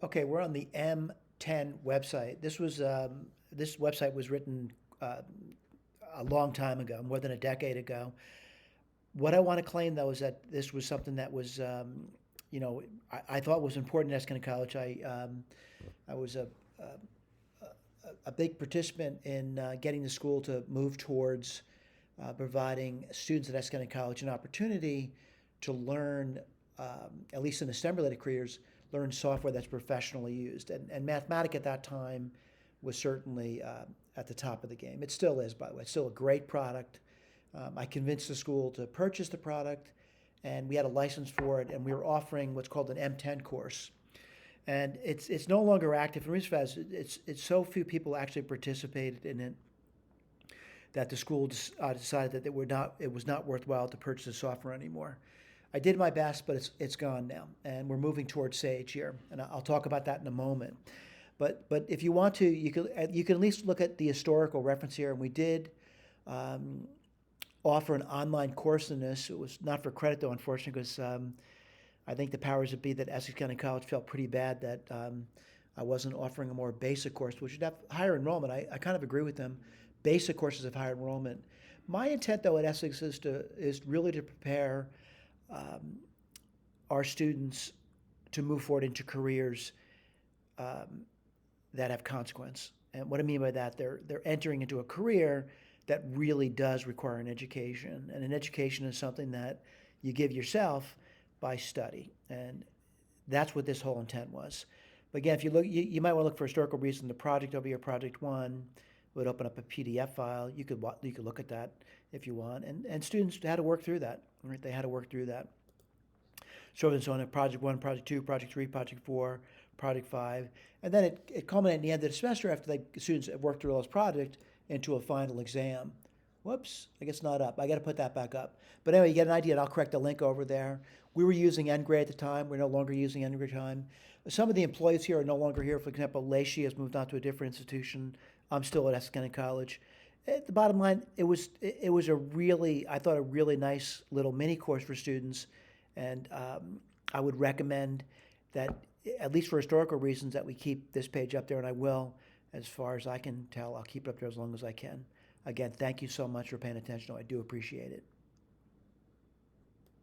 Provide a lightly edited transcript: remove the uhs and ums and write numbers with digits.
Okay, we're on the M10 website. This website was written uh, a long time ago, more than a decade ago. What I want to claim though is that this was something that was, I thought was important at Escana College. I was a big participant in getting the school to move towards providing students at Escana College an opportunity to learn, at least in the STEM-related careers, learn software that's professionally used. And Mathematic at that time was certainly at the top of the game. It still is, by the way. It's still a great product. I convinced the school to purchase the product, and we had a license for it, and we were offering what's called an M10 course. And it's no longer active. And the reason for that is it's so few people actually participated in it that the school decided that it was not worthwhile to purchase the software anymore. I did my best, but it's gone now, and we're moving towards Sage here, and I'll talk about that in a moment. But if you want to, you can at least look at the historical reference here, and we did um, offer an online course in this. It was not for credit though, unfortunately, because I think the powers that be that Essex County College felt pretty bad that I wasn't offering a more basic course, which would have higher enrollment. I kind of agree with them. Basic courses have higher enrollment. My intent, though, at Essex is really to prepare um, our students to move forward into careers um, that have consequence. And what I mean by that, they're entering into a career that really does require an education, and an education is something that you give yourself by study, and that's what this whole intent was. But again, if you look, you might want to look for historical reason. The project over here, Project One, would open up a PDF file. You could look at that if you want, and students had to work through that. Right? They had to work through that. So it's on a Project One, Project Two, Project Three, Project Four, Project Five, and then it culminated at the end of the semester after the students have worked through all those projects into a final exam. Whoops, I guess not up. I got to put that back up. But anyway, you get an idea, and I'll correct the link over there. We were using ngrade at the time. We're no longer using ngrade time. Some of the employees here are no longer here. For example, Lacey has moved on to a different institution. I'm still at Escana College. At the bottom line, it was a really, I thought, a really nice little mini course for students, and I would recommend that, at least for historical reasons, that we keep this page up there, and I will. As far as I can tell, I'll keep it up there as long as I can. Again, thank you so much for paying attention. I do appreciate it.